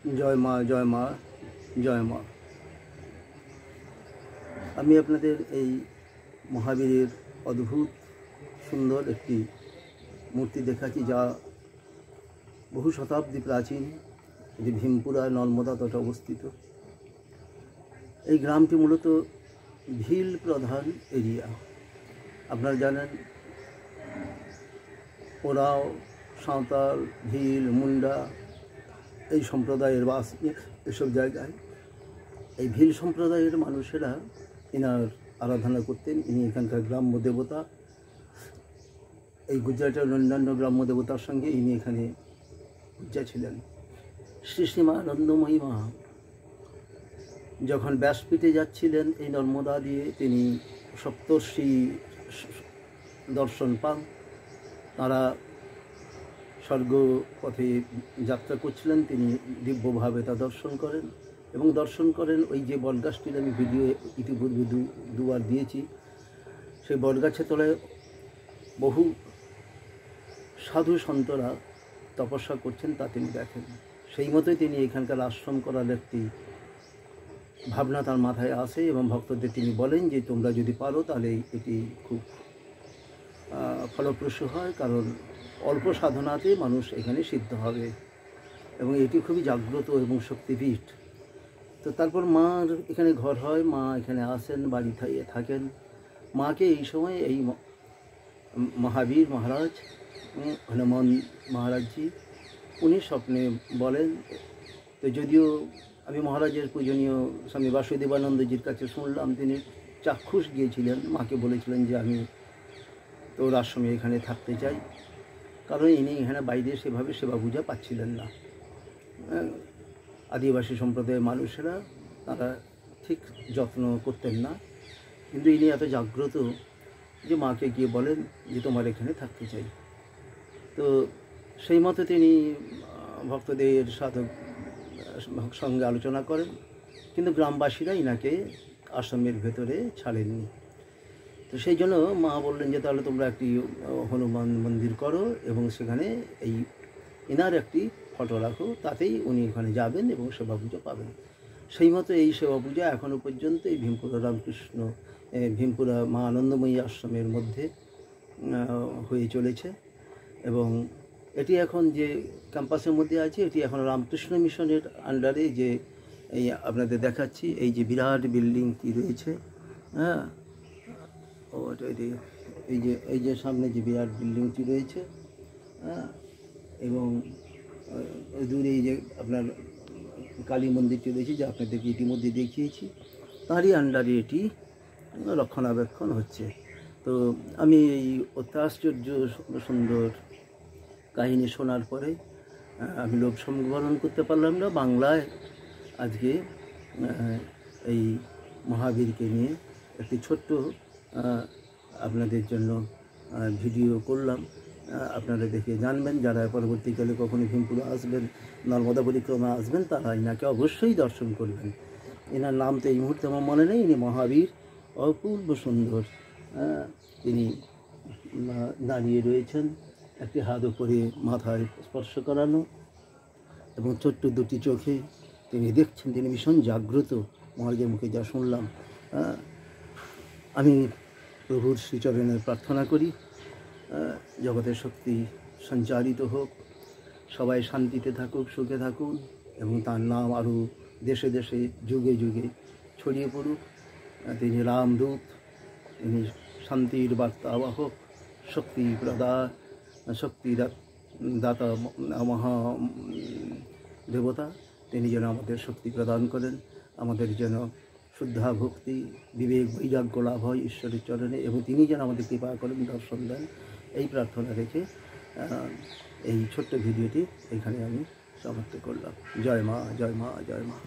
জয় মা, জয় মা, জয় মা। আমি আপনাদের এই মহাবীরের অদ্ভুত সুন্দর একটি মূর্তি দেখাচ্ছি, যা বহু শতাব্দী প্রাচীন, এটি ভীমপুরা নর্মদা তটে অবস্থিত। এই গ্রামটি মূলত ভিল প্রধান এরিয়া। আপনারা জানেন ওরাও, সাঁওতাল, ভিল, মুন্ডা এই সম্প্রদায়ের বাস এসব জায়গায়। এই ভিল সম্প্রদায়ের মানুষেরা এনার আরাধনা করতেন। ইনি এখানকার গ্রাম্য দেবতা। এই গুজরাটের অন্যান্য গ্রাম্য দেবতার সঙ্গে ইনি এখানে পূজা ছিলেন। শ্রী শ্রীমা আনন্দময়ী মা যখন ব্যাসপীঠে যাচ্ছিলেন এই নর্মদা দিয়ে, তিনি সপ্তর্ষি দর্শন পান। তারা স্বর্গপথে যাত্রা করছিলেন, তিনি দিব্যভাবে তা দর্শন করেন এবং দর্শন করেন ওই যে বটগাছটির আমি ভিডিও ইতিপূর্বে দুবার দিয়েছি। সেই বটগাছের তলায় বহু সাধু সন্তরা তপস্যা করছেন, তা তিনি দেখেন। সেই মতোই তিনি এখানকার আশ্রম করার একটি ভাবনা তার মাথায় আসে এবং ভক্তদের তিনি বলেন যে তোমরা যদি পারো তাহলে এটি খুব ফলপ্রসূ হয়, কারণ অল্প সাধনাতে মানুষ এখানে সিদ্ধ হবে এবং এটি খুবই জাগ্রত এবং শক্তিপীঠ। তো তারপর মার এখানে ঘর হয়, মা এখানে আসেন, বাড়ি থাকেন। মাকে এই সময় এই মহাবীর মহারাজ, হনুমান মহারাজজি, উনি স্বপ্নে বলেন। তো যদিও আমি মহারাজের পূজনীয় স্বামী বাসুদেবানন্দজির কাছে শুনলাম, তিনি চাক্ষুষ গিয়েছিলেন, মাকে বলেছিলেন যে আমি তোর আশ্রমে এখানে থাকতে চাই, কারণ ইনি এখানে বাইরে সেভাবে সেবা পূজা পাচ্ছিলেন না। আদিবাসী সম্প্রদায়ের মানুষেরা তারা ঠিক যত্ন করতেন না, কিন্তু ইনি এত জাগ্রত যে মাকে গিয়ে বলেন যে তোমার এখানে থাকতে চাই। তো সেই মতো তিনি ভক্তদের সাধক সঙ্গে আলোচনা করেন, কিন্তু গ্রামবাসীরা ইনাকে আশ্রমের ভেতরে ছাড়েননি। তো সেই জন্য মা বললেন যে তাহলে তোমরা একটি হনুমান মন্দির করো এবং সেখানে এই এনার একটি ফটো রাখো, তাতেই উনি ওখানে যাবেন এবং সেবা পুজো পাবেন। সেই মতো এই সেবা পূজা এখনও পর্যন্ত এই ভীমপুরা মা আনন্দময়ী আশ্রমের মধ্যে হয়ে চলেছে। এবং এটি এখন যে ক্যাম্পাসের মধ্যে আছে, এটি এখন রামকৃষ্ণ মিশনের আন্ডারে, যে এই আপনাদের দেখাচ্ছি এই যে বিরাট বিল্ডিংটি রয়েছে, হ্যাঁ, এই যে সামনে যে বিরাট বিল্ডিংটি রয়েছে, হ্যাঁ, এবং দূরে এই যে আপনার কালী মন্দিরটি রয়েছে, যা আপনাদেরকে ইতিমধ্যে দেখিয়েছি, তারই আন্ডারে এটি রক্ষণাবেক্ষণ হচ্ছে। তো আমি এই অত্যাশ্চর্য সুন্দর কাহিনী শোনার পরে আমি লোভ সংবরণ করতে পারলাম না। বাংলায় আজকে এই মহাবীরকে নিয়ে একটি ছোট্ট আপনাদের জন্য ভিডিও করলাম। আপনারা দেখে জানবেন, যারা পরবর্তীকালে কখনো ভীমপুরা আসবেন, নর্মদা পরিক্রমা আসবেন, তারা ইনাকে অবশ্যই দর্শন করবেন। এনার নাম তো এই মুহূর্তে আমার মনে নেই। ইনি মহাবীর, অপূর্ব সুন্দর। তিনি দাঁড়িয়ে রয়েছেন, একটি হাত উপরে মাথায় স্পর্শ করানো এবং ছোট্ট দুটি চোখে তিনি দেখছেন। তিনি ভীষণ জাগ্রত, মহারাজের মুখে যা শুনলাম। আমি প্রভুর শ্রীচরণে প্রার্থনা করি জগতের শক্তি সঞ্চারিত হোক, সবাই শান্তিতে থাকুক, সুখে থাকুন এবং তার নাম আরও দেশে দেশে যুগে যুগে ছড়িয়ে পড়ুক। তিনি রামদূত, তিনি শান্তির বার্তা আবাহক, শক্তিদাতা মহা দেবতা। তিনি যেন আমাদের শক্তি প্রদান করেন, আমাদের যেন শুদ্ধা ভক্তি, বিবেক, বৈরাগ্য লাভ হয় ঈশ্বরের চরণে, এবং তিনি যেন আমাদের কৃপা করেন, দর্শন দেন। এই প্রার্থনা রেখে এই ছোট্ট ভিডিওটি এখানে আমি সমাপ্ত করলাম। জয় মা, জয় মা, জয় মা।